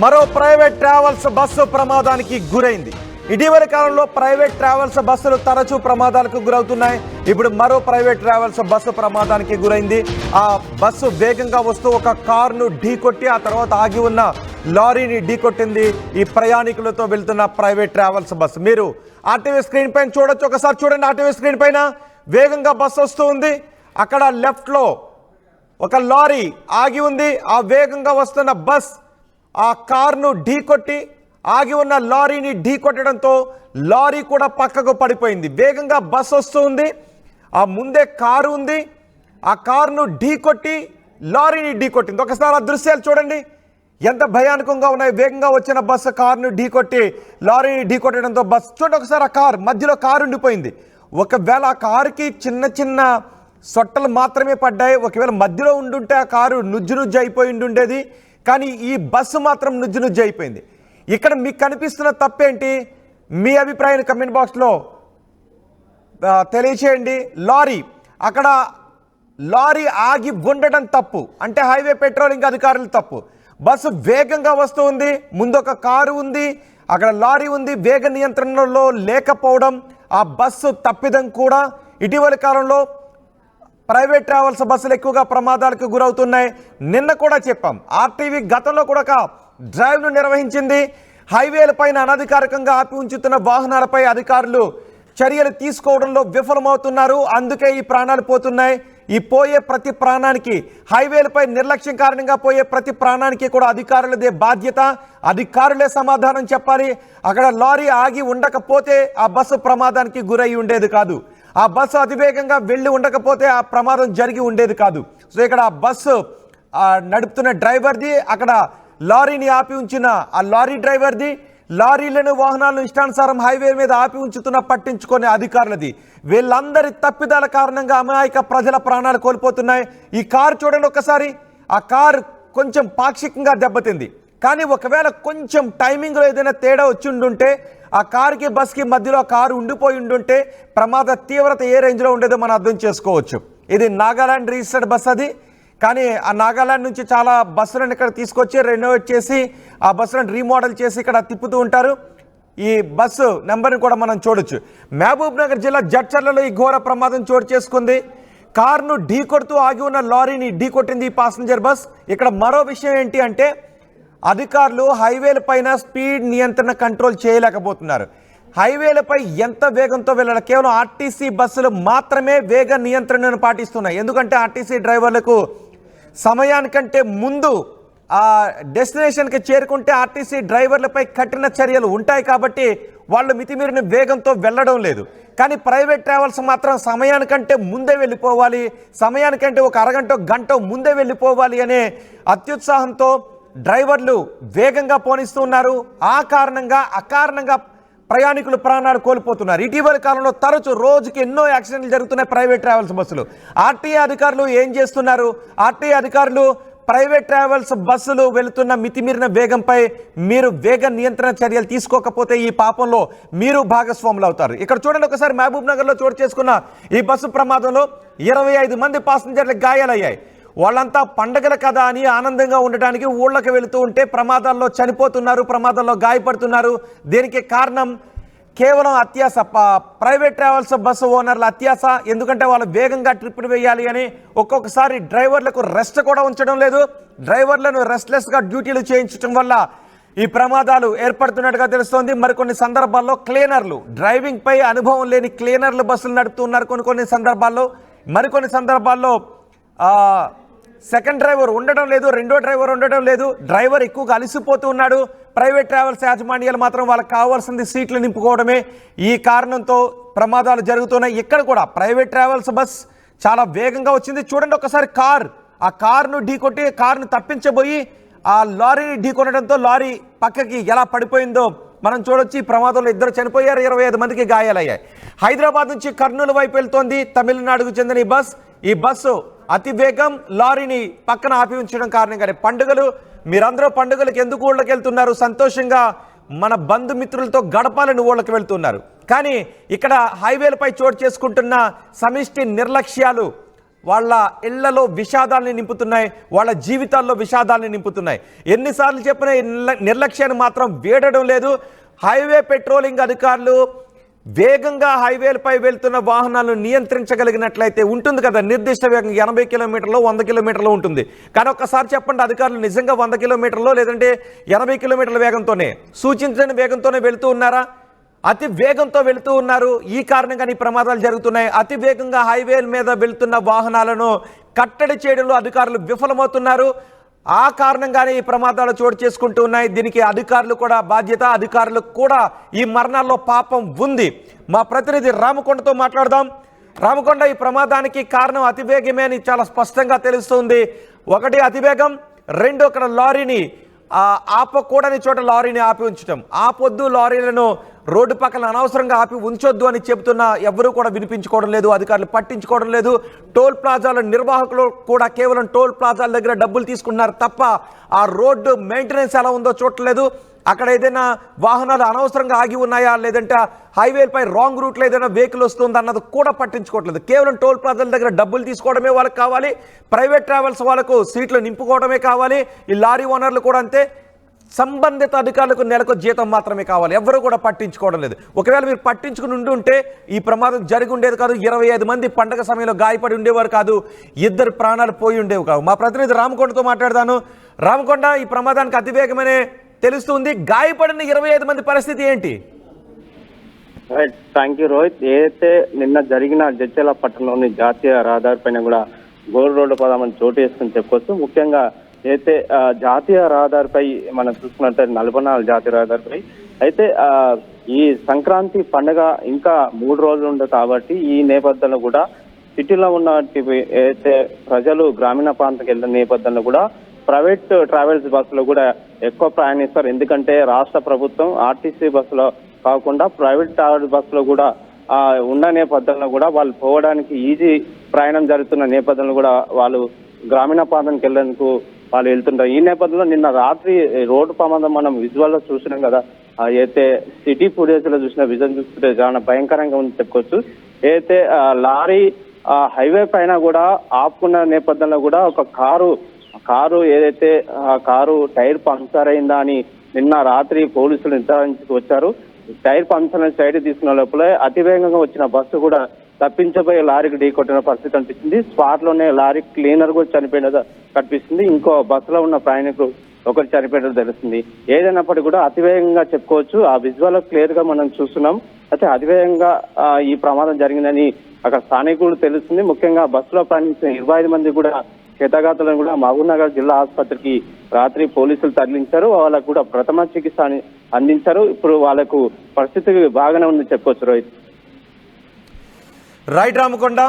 మరో private travels bus ప్రమాదానికి గురైంది. ఇటీవలి కాలంలో ప్రైవేట్ ట్రావెల్స్ బస్సులు తరచూ ప్రమాదాలకు గురవుతున్నాయి. ఇప్పుడు మరో ప్రైవేట్ ట్రావెల్స్ బస్సు ప్రమాదానికి గురైంది. ఆ బస్సు వేగంగా వస్తూ ఒక కారును ఢీకొట్టి ఆ తర్వాత ఆగి ఉన్న లారీని ఢీకొట్టింది ఈ ప్రయాణికులతో వెళ్తున్న ప్రైవేట్ ట్రావెల్స్ బస్సు. మీరు ఆర్టీవీ స్క్రీన్ పైన చూడొచ్చు, ఒకసారి చూడండి. ఆర్టీవీ స్క్రీన్ పైన వేగంగా బస్సు వస్తూ ఉంది. అక్కడ లెఫ్ట్లో ఒక లారీ ఆగి ఉంది. ఆ వేగంగా వస్తున్న బస్ ఆ కారును ఢీకొట్టి ఆగి ఉన్న లారీని ఢీకొట్టడంతో లారీ కూడా పక్కకు పడిపోయింది. వేగంగా బస్ వస్తూ ఉంది, ఆ ముందే కారు ఉంది, ఆ కారును ఢీకొట్టి లారీని ఢీకొట్టింది. ఒకసారి ఆ దృశ్యాలు చూడండి, ఎంత భయానకంగా ఉన్నాయి. వేగంగా వచ్చిన బస్సు కారును ఢీకొట్టి లారీని ఢీకొట్టడంతో బస్ చూడండి. ఒకసారి ఆ కారు మధ్యలో కారు ఉండిపోయింది. ఒకవేళ ఆ కారుకి చిన్న చిన్న సొట్టలు మాత్రమే పడ్డాయి. ఒకవేళ మధ్యలో ఉండుంటే ఆ కారు నుజ్జు అయిపోయి ఉండేది. కానీ ఈ బస్సు మాత్రం నుజ్జు అయిపోయింది. ఇక్కడ మీకు కనిపిస్తున్న తప్పేంటి? మీ అభిప్రాయాన్ని కమెంట్ బాక్స్లో తెలియచేయండి. అక్కడ లారీ ఆగి ఉండడం తప్పు, అంటే హైవే పెట్రోలింగ్ అధికారులు తప్పు. బస్సు వేగంగా వస్తూ ఉంది, ముందు ఒక కారు ఉంది, అక్కడ లారీ ఉంది. వేగ నియంత్రణలో లేకపోవడం ఆ బస్సు తప్పిదం కూడా. ఇటీవలి కాలంలో ప్రైవేట్ ట్రావెల్స్ బస్సులు ఎక్కువగా ప్రమాదాలకు గురవుతున్నాయి. నిన్న కూడా చెప్పాం, ఆర్టీవీ గతంలో కూడా డ్రైవ్ను నిర్వహించింది. హైవేలపైన అనధికారికంగా ఆపి ఉంచుతున్న వాహనాలపై అధికారులు చర్యలు తీసుకోవడంలో విఫలమవుతున్నారు. అందుకే ఈ ప్రాణాలు పోతున్నాయి. ఈ పోయే ప్రతి ప్రాణానికి, హైవేలపై నిర్లక్ష్యం కారణంగా పోయే ప్రతి ప్రాణానికి కూడా అధికారులదే బాధ్యత. అధికారులే సమాధానం చెప్పాలి. అక్కడ లారీ ఆగి ఉండకపోతే ఆ బస్సు ప్రమాదానికి గురై ఉండేది కాదు. ఆ బస్సు అతివేగంగా వెళ్ళి ఉండకపోతే ఆ ప్రమాదం జరిగి ఉండేది కాదు. సో ఇక్కడ ఆ బస్సు నడుపుతున్న డ్రైవర్ది, అక్కడ లారీని ఆపి ఉంచిన ఆ లారీ డ్రైవర్ది, లారీలను వాహనాలను ఇష్టానుసారం హైవే మీద ఆపి ఉంచుతున్న పట్టించుకునే అధికారులది. వీళ్ళందరి తప్పిదాల కారణంగా అమాయక ప్రజల ప్రాణాలు కోల్పోతున్నాయి. ఈ కారు చూడండి ఒకసారి, ఆ కారు కొంచెం పాక్షికంగా దెబ్బతింది. కానీ ఒకవేళ కొంచెం టైమింగ్లో ఏదైనా తేడా వచ్చి ఉండుంటే, ఆ కారుకి బస్కి మధ్యలో కారు ఉండిపోయి ఉండుంటే ప్రమాద తీవ్రత ఏ రేంజ్లో ఉండేదో మనం అర్థం చేసుకోవచ్చు. ఇది నాగాలాండ్ రిజిస్టర్డ్ బస్ అది. కానీ ఆ నాగాలాండ్ నుంచి చాలా బస్సులను ఇక్కడ తీసుకొచ్చి రెనోవేట్ చేసి ఆ బస్సులను రీమోడల్ చేసి ఇక్కడ తిప్పుతూ ఉంటారు. ఈ బస్సు నెంబర్ని కూడా మనం చూడొచ్చు. మహబూబ్ నగర్ జిల్లా జడ్చర్లలో ఈ ఘోర ప్రమాదం చోటు చేసుకుంది. కారును ఢీకొడుతూ ఆగి ఉన్న లారీని ఢీకొట్టింది ఈ పాసింజర్ బస్. ఇక్కడ మరో విషయం ఏంటి అంటే, అధికారులు హైవేల పైన స్పీడ్ నియంత్రణ కంట్రోల్ చేయలేకపోతున్నారు. హైవేలపై ఎంత వేగంతో వెళ్ళాలి? కేవలం ఆర్టీసీ బస్సులు మాత్రమే వేగ నియంత్రణను పాటిస్తున్నాయి. ఎందుకంటే ఆర్టీసీ డ్రైవర్లకు సమయానికంటే ముందు ఆ డెస్టినేషన్కి చేరుకుంటే ఆర్టీసీ డ్రైవర్లపై కఠిన చర్యలు ఉంటాయి కాబట్టి వాళ్ళు మితిమీరిన వేగంతో వెళ్ళడం లేదు. కానీ ప్రైవేట్ ట్రావెల్స్ మాత్రం సమయానికంటే ముందే వెళ్ళిపోవాలి, సమయానికంటే ఒక అరగంట గంట ముందే వెళ్ళిపోవాలి అనే అత్యుత్సాహంతో డ్రైవర్లు వేగంగా పోనిస్తున్నారు. ఆ కారణంగా అకారణంగా ప్రయాణికులు ప్రాణాలు కోల్పోతున్నారు. ఇటీవలి కాలంలో తరచూ రోజుకి ఎన్నో యాక్సిడెంట్లు జరుగుతున్నాయి ప్రైవేట్ ట్రావెల్స్ బస్సులు. ఆర్టీఏ అధికారులు ఏం చేస్తున్నారు? ఆర్టీఏ అధికారులు ప్రైవేట్ ట్రావెల్స్ బస్సులు వెళుతున్న మితిమీరిన వేగంపై మీరు వేగ నియంత్రణ చర్యలు తీసుకోకపోతే ఈ పాపంలో మీరు భాగస్వాములు అవుతారు. ఇక్కడ చూడండి ఒకసారి, మహబూబ్ నగర్లో చోటు చేసుకున్న ఈ బస్సు ప్రమాదంలో 25 మంది పాసింజర్లకు గాయాలయ్యాయి. వాళ్ళంతా పండగల కదా అని ఆనందంగా ఉండటానికి ఊళ్ళకి వెళుతూ ఉంటే ప్రమాదాల్లో చనిపోతున్నారు, ప్రమాదాల్లో గాయపడుతున్నారు. దీనికి కారణం కేవలం అత్యాస, ప్రైవేట్ ట్రావెల్స్ బస్సు ఓనర్ల అత్యాస. ఎందుకంటే వాళ్ళు వేగంగా ట్రిప్పులు వేయాలి అని ఒక్కొక్కసారి డ్రైవర్లకు రెస్ట్ కూడా ఉంచడం లేదు. డ్రైవర్లను రెస్ట్లెస్గా డ్యూటీలు చేయించడం వల్ల ఈ ప్రమాదాలు ఏర్పడుతున్నట్టుగా తెలుస్తోంది. మరికొన్ని సందర్భాల్లో క్లీనర్లు, డ్రైవింగ్ పై అనుభవం లేని క్లీనర్లు బస్సులు నడుపుతున్నారు కొన్ని సందర్భాల్లో. మరికొన్ని సందర్భాల్లో సెకండ్ డ్రైవర్ ఉండడం లేదు, రెండో డ్రైవర్ ఉండడం లేదు. డ్రైవర్ ఎక్కువగా అలసిపోతూ ఉన్నాడు. ప్రైవేట్ ట్రావెల్స్ యాజమాన్యాలు మాత్రం వాళ్ళకి కావాల్సింది సీట్లు నింపుకోవడమే. ఈ కారణంతో ప్రమాదాలు జరుగుతున్నాయి. ఇక్కడ కూడా ప్రైవేట్ ట్రావెల్స్ బస్ చాలా వేగంగా వచ్చింది. చూడండి ఒకసారి, ఆ కారును ఢీకొట్టి కారును తప్పించబోయి ఆ లారీని ఢీకొనడంతో లారీ పక్కకి ఎలా పడిపోయిందో మనం చూడొచ్చు. ఈ ప్రమాదంలో 2 చనిపోయారు, 25 మందికి గాయాలయ్యాయి. హైదరాబాద్ నుంచి కర్నూలు వైపు వెళ్తోంది తమిళనాడుకు చెందిన ఈ బస్సు అతి వేగం లారీని పక్కన ఆపి ఉంచడం కారణంగానే పండుగలు, మీరందరూ పండుగలకు ఎందుకు ఊళ్ళకి వెళ్తున్నారు? సంతోషంగా మన బంధుమిత్రులతో గడపాలని ఊళ్ళకి వెళ్తున్నారు. కానీ ఇక్కడ హైవేలపై చోటు చేసుకుంటున్న సమిష్టి నిర్లక్ష్యాలు వాళ్ళ ఇళ్లలో విషాదాన్ని నింపుతున్నాయి, వాళ్ళ జీవితాల్లో విషాదాన్ని నింపుతున్నాయి. ఎన్నిసార్లు చెప్పినా నిర్లక్ష్యాన్ని మాత్రం వీడడం లేదు. హైవే పెట్రోలింగ్ అధికారులు వేగంగా హైవేలపై వెళ్తున్న వాహనాలను నియంత్రించగలిగినట్లయితే ఉంటుంది కదా, నిర్దిష్ట వేగం 80 కిలోమీటర్లు 100 కిలోమీటర్లు ఉంటుంది. కానీ ఒక్కసారి చెప్పండి, అధికారులు నిజంగా 100 కిలోమీటర్లో లేదంటే 80 కిలోమీటర్ల వేగంతోనే, సూచించిన వేగంతోనే వెళుతూ ఉన్నారా? అతి వేగంతో వెళుతూ ఉన్నారు. ఈ కారణంగా ఈ ప్రమాదాలు జరుగుతున్నాయి. అతి వేగంగా హైవేల మీద వెళ్తున్న వాహనాలను కట్టడి చేయడంలో అధికారులు విఫలమవుతున్నారు. ఆ కారణంగానే ఈ ప్రమాదాలు చోటు చేసుకుంటూ ఉన్నాయి. దీనికి అధికారులు కూడా బాధ్యత, అధికారులకు కూడా ఈ మరణాల్లో పాపం ఉంది. మా ప్రతినిధి రామకొండతో మాట్లాడదాం. రామకొండ, ఈ ప్రమాదానికి కారణం అతివేగమే అని చాలా స్పష్టంగా తెలుస్తుంది. ఒకటి అతివేగం, రెండు అక్కడ లారీని ఆపకూడని చోట లారీని ఆపి ఉంచడం. ఆపొద్దు, లారీలను రోడ్డు పక్కన అనవసరంగా ఆపి ఉంచొద్దు అని చెబుతున్నా ఎవరూ కూడా వినిపించుకోవడం లేదు, అధికారులు పట్టించుకోవడం లేదు. టోల్ ప్లాజాల నిర్వాహకులు కూడా కేవలం టోల్ ప్లాజాల దగ్గర డబ్బులు తీసుకుంటున్నారు తప్ప ఆ రోడ్డు మెయింటెనెన్స్ ఎలా ఉందో చూడలేదు. అక్కడ ఏదైనా వాహనాలు అనవసరంగా ఆగి ఉన్నాయా, లేదంటే హైవేపై రాంగ్ రూట్లో ఏదైనా వెహికల్ వస్తుందా అన్నది కూడా పట్టించుకోవట్లేదు. కేవలం టోల్ ప్లాజాల దగ్గర డబ్బులు తీసుకోవడమే వాళ్ళకి కావాలి. ప్రైవేట్ ట్రావెల్స్ వాళ్ళకు సీట్లు నింపుకోవడమే కావాలి. ఈ లారీ ఓనర్లు కూడా అంతే. సంబంధిత అధికారులకు నెలకు జీతం మాత్రమే కావాలి. ఎవరు కూడా పట్టించుకోవడం లేదు. ఒకవేళ మీరు పట్టించుకుని ఉంటే ఈ ప్రమాదం జరిగి ఉండేది కాదు. 25 మంది పండగ సమయంలో గాయపడి ఉండేవారు కాదు. 2 ప్రాణాలు పోయి ఉండేవి కావు. మా ప్రతినిధి రామకొండతో మాట్లాడతాను. రామకొండ, ఈ ప్రమాదానికి అతివేగమనే తెలుస్తుంది. గాయపడిన 25 మంది పరిస్థితి ఏంటి? Thank you Rohit. ఏదైతే నిన్న జరిగిన జడ్చర్ల పట్టణంలోని జాతీయ రహదారి పైన కూడా గోల్ రోడ్డు ప్రమాదం చోటు చేసుకుని చెప్పుకోవచ్చు. ముఖ్యంగా అయితే జాతీయ రహదారిపై మనం చూసుకున్నట్లయితే 44 జాతీయ రహదారిపై అయితే ఈ సంక్రాంతి పండుగ ఇంకా 3 రోజులు ఉంది కాబట్టి ఈ నేపథ్యంలో కూడా సిటీలో ఉన్న అయితే ప్రజలు గ్రామీణ ప్రాంతానికి వెళ్ళిన నేపథ్యంలో కూడా ప్రైవేట్ ట్రావెల్స్ బస్సులో కూడా ఎక్కువ ప్రయాణిస్తారు. ఎందుకంటే రాష్ట్ర ప్రభుత్వం ఆర్టీసీ బస్సులో కాకుండా ప్రైవేట్ ట్రావెల్స్ బస్సులో కూడా ఉన్న నేపథ్యంలో కూడా వాళ్ళు పోవడానికి ఈజీ ప్రయాణం జరుగుతున్న నేపథ్యంలో కూడా వాళ్ళు గ్రామీణ ప్రాంతానికి వెళ్ళేందుకు వాళ్ళు వెళ్తుంటారు. ఈ నేపథ్యంలో నిన్న రాత్రి రోడ్డు ప్రమాదం మనం విజువల్ లో చూసినాం కదా. అయితే సిటీ ఫుటేజ్ లో చూసిన విజన్ చూస్తుంటే చాలా భయంకరంగా ఉంది చెప్పుకోవచ్చు. అయితే లారీ హైవే పైన కూడా ఆపుకున్న నేపథ్యంలో కూడా ఒక కారు ఏదైతే కారు టైర్ పంక్చర్ అయిందా అని నిన్న రాత్రి పోలీసులు నిర్ధారించుకు వచ్చారు. టైర్ పంక్చర్ సైడ్ తీసుకున్న లోపలే అతివేగంగా వచ్చిన బస్సు కూడా తప్పించబోయే లారీకి ఢీకొట్టిన పరిస్థితి కనిపిస్తుంది. స్పాట్ లోనే లారీ క్లీనర్ కూడా చనిపోయినది కనిపిస్తుంది. ఇంకో బస్సులో ఉన్న ప్రయాణికులు ఒకరు చనిపోయినట్టు తెలుస్తుంది. ఏదైనప్పటికీ కూడా అతివేగంగా చెప్పుకోవచ్చు. ఆ విజువల్ క్లియర్ గా మనం చూస్తున్నాం. అయితే అతివేగంగా ఈ ప్రమాదం జరిగిందని అక్కడ స్థానికులు తెలుస్తుంది. ముఖ్యంగా బస్సులో ప్రయాణించిన 25 మంది కూడా క్షతగాతులను కూడా మహబూబ్నగర్ జిల్లా ఆసుపత్రికి రాత్రి పోలీసులు తరలించారు. వాళ్ళకు కూడా ప్రథమ చికిత్స అందించారు. ఇప్పుడు వాళ్ళకు పరిస్థితి బాగానే ఉంది చెప్పుకోవచ్చు రోహిత్. రైట్ రామకొండ,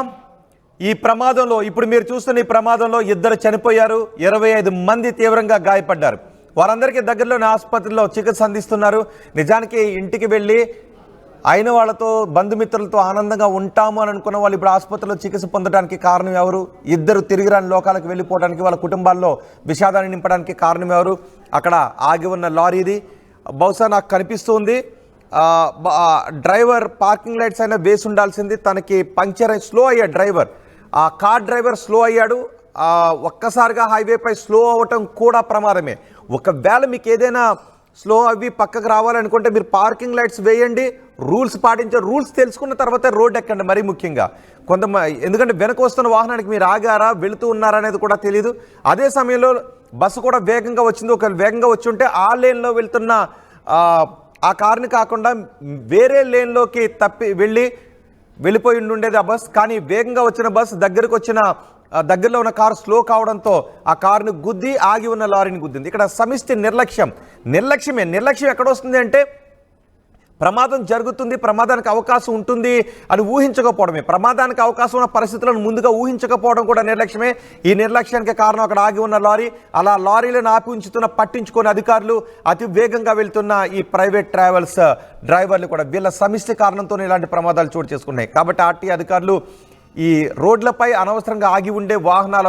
ఈ ప్రమాదంలో ఇప్పుడు మీరు చూస్తున్న ఈ ప్రమాదంలో 2 చనిపోయారు, 25 మంది తీవ్రంగా గాయపడ్డారు. వారందరికీ దగ్గరలోని ఆసుపత్రిలో చికిత్స అందిస్తున్నారు. నిజానికి ఇంటికి వెళ్ళి అయిన వాళ్ళతో బంధుమిత్రులతో ఆనందంగా ఉంటాము అని అనుకున్న వాళ్ళు ఇప్పుడు ఆసుపత్రిలో చికిత్స పొందడానికి కారణం ఎవరు? 2 తిరిగిరాని లోకాలకు వెళ్ళిపోవడానికి, వాళ్ళ కుటుంబాల్లో విషాదాన్ని నింపడానికి కారణం ఎవరు? అక్కడ ఆగి ఉన్న లారీది బహుశా నాకు కనిపిస్తుంది. డ్రైవర్ పార్కింగ్ లైట్స్ అయినా వేసి ఉండాల్సింది. తనకి పంక్చర్ అయి స్లో అయ్యాడు డ్రైవర్. ఆ కార్ డ్రైవర్ స్లో అయ్యాడు. ఒక్కసారిగా హైవేపై స్లో అవ్వటం కూడా ప్రమాదమే. ఒకవేళ మీకు ఏదైనా స్లో అవి పక్కకు రావాలనుకుంటే మీరు పార్కింగ్ లైట్స్ వేయండి, రూల్స్ పాటించే రూల్స్ తెలుసుకున్న తర్వాత రోడ్ ఎక్కండి. మరీ ముఖ్యంగా ఎందుకంటే వెనక వస్తున్న వాహనానికి మీరు ఆగారా, వెళుతూ ఉన్నారా అనేది కూడా తెలియదు. అదే సమయంలో బస్సు కూడా వేగంగా వచ్చింది. ఒకవేళ వేగంగా వచ్చి ఉంటే ఆ లేన్లో వెళ్తున్న ఆ కారుని కాకుండా వేరే లేన్లోకి వెళ్ళిపోయి ఉండేది ఆ బస్. కానీ వేగంగా వచ్చిన బస్ దగ్గరలో ఉన్న కారు స్లో కావడంతో ఆ కారుని గుద్ది ఆగి ఉన్న లారీని గుద్దింది. ఇక్కడ సమిష్టి నిర్లక్ష్యం ఎక్కడ వస్తుంది అంటే ప్రమాదం జరుగుతుంది, ప్రమాదానికి అవకాశం ఉంటుంది అని ఊహించకపోవడమే. ప్రమాదానికి అవకాశం ఉన్న పరిస్థితులను ముందుగా ఊహించకపోవడం కూడా నిర్లక్ష్యమే. ఈ నిర్లక్ష్యానికి కారణం అక్కడ ఆగి ఉన్న లారీ, అలా లారీలను ఆపి ఉంచుతున్న పట్టించుకునే అధికారులు, అతి వేగంగా వెళ్తున్న ఈ ప్రైవేట్ ట్రావెల్స్ డ్రైవర్లు కూడా వీళ్ళ సమిష్టి కారణంతో ఇలాంటి ప్రమాదాలు చోటు చేసుకున్నాయి. కాబట్టి ఆర్టీ అధికారులు ఈ రోడ్లపై అనవసరంగా ఆగి ఉండే వాహనాల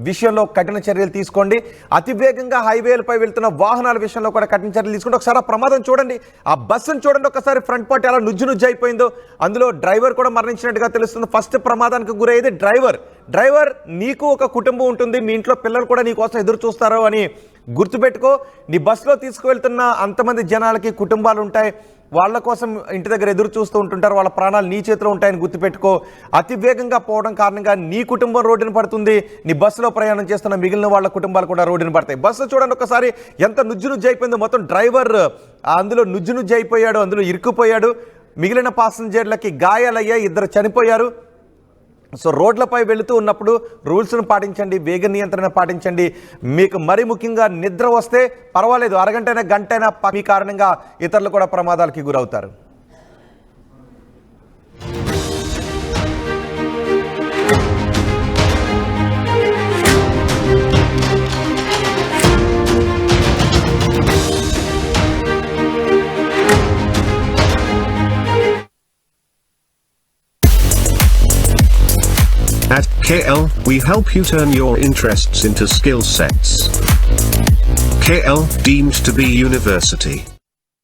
విషయంలో కఠిన చర్యలు తీసుకోండి. అతివేగంగా హైవేలపై వెళ్తున్న వాహనాల విషయంలో కూడా కఠిన చర్యలు తీసుకోండి. ఒకసారి ఆ ప్రమాదం చూడండి, ఆ బస్సును చూడండి, ఒకసారి ఫ్రంట్ పార్టీ ఎలా నుజ్జు అయిపోయిందో. అందులో డ్రైవర్ కూడా మరణించినట్టుగా తెలుస్తుంది. ఫస్ట్ ప్రమాదానికి గురయ్యేది డ్రైవర్. నీకు ఒక కుటుంబం ఉంటుంది, మీ ఇంట్లో పిల్లలు కూడా నీ కోసం ఎదురు చూస్తారు అని గుర్తుపెట్టుకో. నీ బస్సులో తీసుకువెళ్తున్న అంతమంది జనాలకి కుటుంబాలు ఉంటాయి, వాళ్ళ కోసం ఇంటి దగ్గర ఎదురు చూస్తూ ఉంటుంటారు, వాళ్ళ ప్రాణాలు నీ చేతిలో ఉంటాయని గుర్తుపెట్టుకో. అతి వేగంగా పోవడం కారణంగా నీ కుటుంబం రోడ్డున పడుతుంది, నీ బస్సులో ప్రయాణం చేస్తున్న మిగిలిన వాళ్ళ కుటుంబాలు కూడా రోడ్డున పడతాయి. బస్సు చూడండి ఒకసారి ఎంత నుజ్జు అయిపోయిందో. మొత్తం డ్రైవర్ అందులో నుజ్జు అయిపోయాడు, అందులో ఇరుక్కుపోయాడు. మిగిలిన పాసెంజర్లకి గాయాలయ్యాయి, 2 చనిపోయారు. సో రోడ్లపై వెళుతూ ఉన్నప్పుడు రూల్స్ను పాటించండి, వేగ నియంత్రణ పాటించండి. మీకు మరీ ముఖ్యంగా నిద్ర వస్తే పర్వాలేదు, అరగంటైనా గంటైనా మీ కారణంగా ఇతరులు కూడా ప్రమాదాలకి గురవుతారు. At KL, we help you turn your interests into skill sets. KL, deemed to be university.